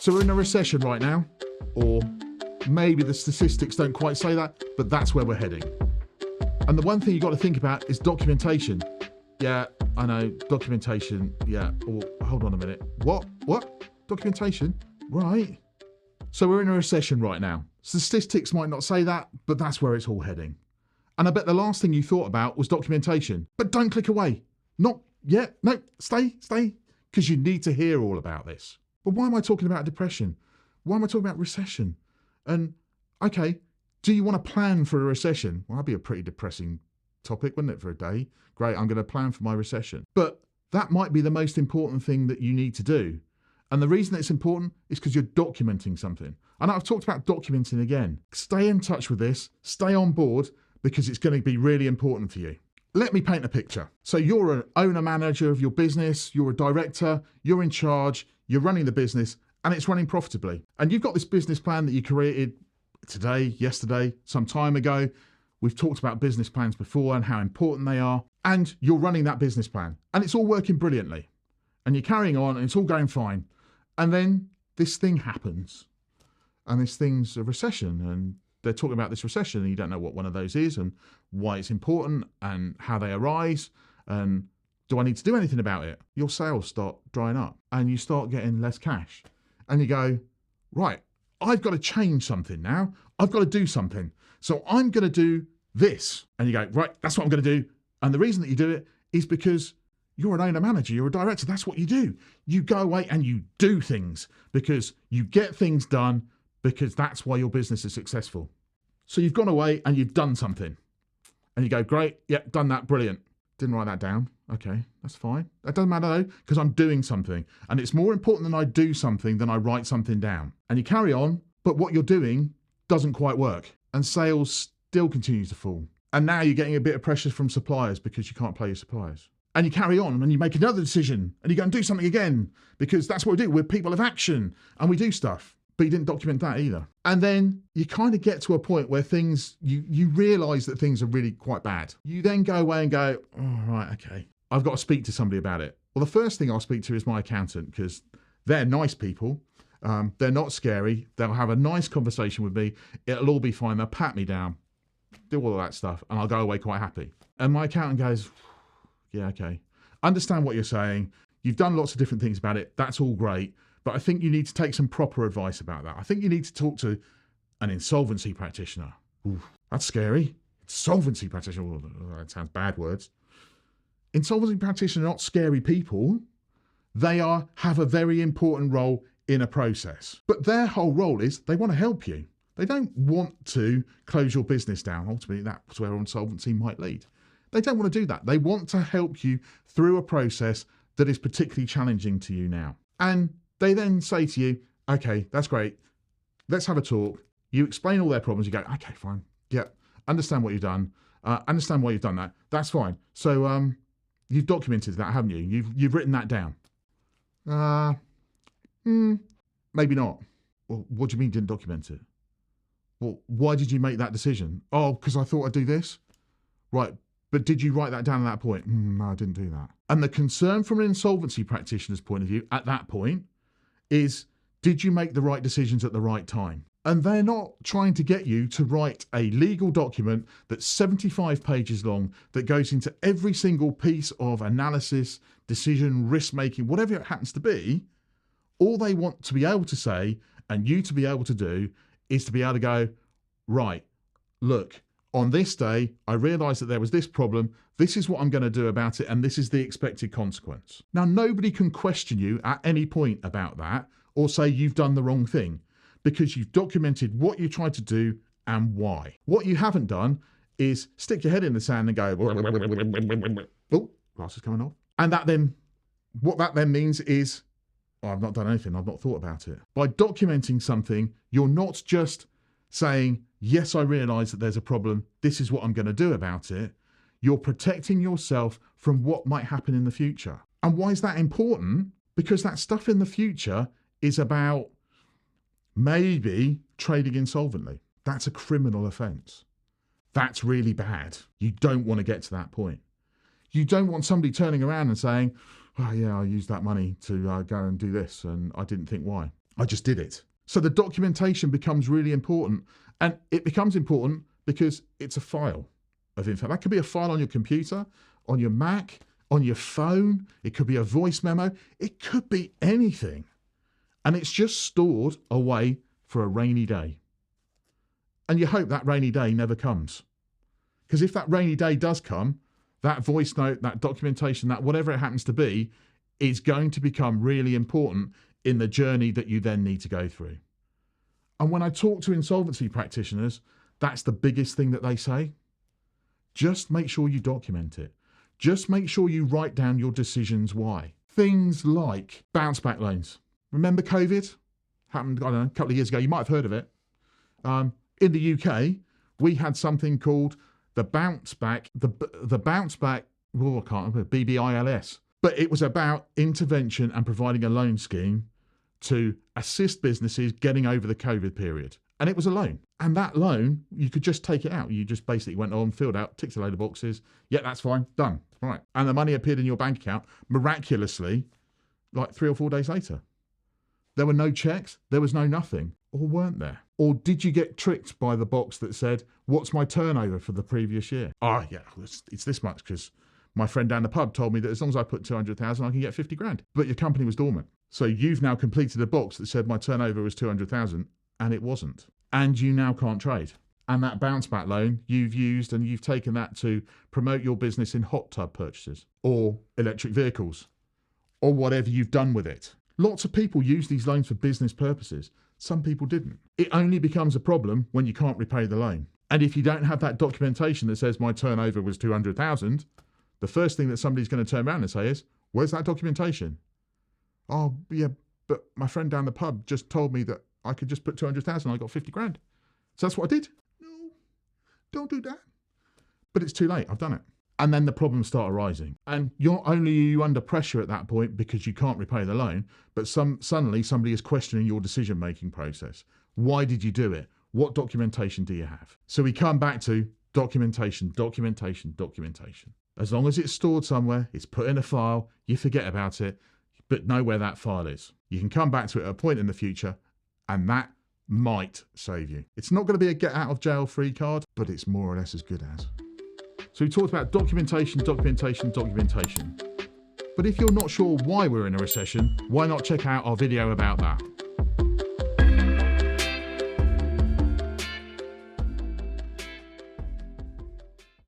So we're in a recession right now, or maybe the statistics don't quite say that, but that's where we're heading. And the one thing you've got to think about is documentation. Yeah, I know, documentation, yeah. Oh, hold on a minute. What? Documentation? Right. So we're in a recession right now. Statistics might not say that, but that's where it's all heading. And I bet the last thing you thought about was documentation. But don't click away. Not yet. No, stay, because you need to hear all about this. But why am I talking about depression? Why am I talking about recession? And, okay, do you want to plan for a recession? Well, that'd be a pretty depressing topic, wouldn't it, for a day? Great, I'm going to plan for my recession. But that might be the most important thing that you need to do. And the reason it's important is because you're documenting something. And I've talked about documenting again. Stay in touch with this, stay on board, because it's going to be really important for you. Let me paint a picture. So you're an owner manager of your business, you're a director, you're in charge, you're running the business, and it's running profitably. And you've got this business plan that you created today, yesterday, some time ago. We've talked about business plans before and how important they are. And you're running that business plan and it's all working brilliantly. And you're carrying on and it's all going fine. And then this thing happens. And this thing's a recession. And they're talking about this recession and you don't know what one of those is and why it's important and how they arise. And do I need to do anything about it? Your sales start drying up and you start getting less cash. And you go, right, I've got to change something now. I've got to do something. So I'm going to do this. And you go, right, that's what I'm going to do. And the reason that you do it is because you're an owner manager, you're a director. That's what you do. You go away and you do things because you get things done because that's why your business is successful. So you've gone away and you've done something. And you go, great, yeah, done that, brilliant. Didn't write that down. Okay, that's fine. That doesn't matter though, because I'm doing something. And it's more important that I do something than I write something down. And you carry on, but what you're doing doesn't quite work. And sales still continues to fall. And now you're getting a bit of pressure from suppliers because you can't pay your suppliers. And you carry on and you make another decision and you go and do something again because that's what we do. We're people of action and we do stuff. But you didn't document that either. And then you kind of get to a point where things, you realize that things are really quite bad. You then go away and go, oh, right, okay, I've got to speak to somebody about it. Well, the first thing I'll speak to is my accountant because they're nice people. They're not scary. They'll have a nice conversation with me. It'll all be fine. They'll pat me down, do all of that stuff, and I'll go away quite happy. And my accountant goes, yeah, okay. Understand what you're saying. You've done lots of different things about it. That's all great. But I think you need to take some proper advice about that. I think you need to talk to an insolvency practitioner. Ooh, that's scary. Insolvency practitioner. Oh, that sounds bad words. Insolvency practitioners are not scary people. They have a very important role in a process. But their whole role is they want to help you. They don't want to close your business down. Ultimately, that's where insolvency might lead. They don't want to do that. They want to help you through a process that is particularly challenging to you now. And they then say to you, okay, that's great. Let's have a talk. You explain all their problems. You go, okay, fine. Yeah, understand what you've done. Understand why you've done that. That's fine. So you've documented that, haven't you? You've written that down. Maybe not. Well, what do you mean you didn't document it? Well, why did you make that decision? Oh, because I thought I'd do this. Right. But did you write that down at that point? No, I didn't do that. And the concern from an insolvency practitioner's point of view at that point is, did you make the right decisions at the right time? And they're not trying to get you to write a legal document that's 75 pages long that goes into every single piece of analysis, decision, risk-making, whatever it happens to be. All they want to be able to say and you to be able to do is to be able to go, right, look, on this day, I realised that there was this problem. This is what I'm going to do about it. And this is the expected consequence. Now, nobody can question you at any point about that or say you've done the wrong thing because you've documented what you tried to do and why. What you haven't done is stick your head in the sand and go, oh, glass is coming off. And what that then means is, oh, I've not done anything. I've not thought about it. By documenting something, you're not just saying, yes, I realise that there's a problem. This is what I'm going to do about it. You're protecting yourself from what might happen in the future. And why is that important? Because that stuff in the future is about maybe trading insolvently. That's a criminal offence. That's really bad. You don't want to get to that point. You don't want somebody turning around and saying, oh yeah, I used that money to go and do this and I didn't think why. I just did it. So the documentation becomes really important, and it becomes important because it's a file of info. That could be a file on your computer, on your Mac, on your phone. It could be a voice memo. It could be anything. And it's just stored away for a rainy day. And you hope that rainy day never comes. Because if that rainy day does come, that voice note, that documentation, that whatever it happens to be, is going to become really important in the journey that you then need to go through. And when I talk to insolvency practitioners, that's the biggest thing that they say. Just make sure you document it. Just make sure you write down your decisions why. Things like bounce back loans. Remember COVID? Happened, I don't know, a couple of years ago. You might have heard of it. In the UK, we had something called the bounce back, the bounce back, oh, I can't remember, BBILS. But it was about intervention and providing a loan scheme to assist businesses getting over the COVID period. And it was a loan. And that loan, you could just take it out. You just basically went on, filled out, ticked a load of boxes. Yeah, that's fine, done. Right. And the money appeared in your bank account miraculously, like 3 or 4 days later. There were no checks, there was no nothing, or weren't there? Or did you get tricked by the box that said, what's my turnover for the previous year? Oh yeah, it's this much because my friend down the pub told me that as long as I put 200,000, I can get 50 grand. But your company was dormant. So you've now completed a box that said my turnover was 200,000 and it wasn't. And you now can't trade. And that bounce back loan you've used and you've taken that to promote your business in hot tub purchases or electric vehicles or whatever you've done with it. Lots of people use these loans for business purposes. Some people didn't. It only becomes a problem when you can't repay the loan. And if you don't have that documentation that says my turnover was 200,000, the first thing that somebody's going to turn around and say is, where's that documentation? Oh, yeah, but my friend down the pub just told me that I could just put 200,000 and I got 50 grand. So that's what I did. No, don't do that. But it's too late. I've done it. And then the problems start arising. And you're only under pressure at that point because you can't repay the loan, but suddenly somebody is questioning your decision-making process. Why did you do it? What documentation do you have? So we come back to documentation, documentation, documentation. As long as it's stored somewhere, it's put in a file, you forget about it, but know where that file is. You can come back to it at a point in the future, and that might save you. It's not going to be a get out of jail free card, but it's more or less as good as. So we talked about documentation, documentation, documentation. But if you're not sure why we're in a recession, why not check out our video about that?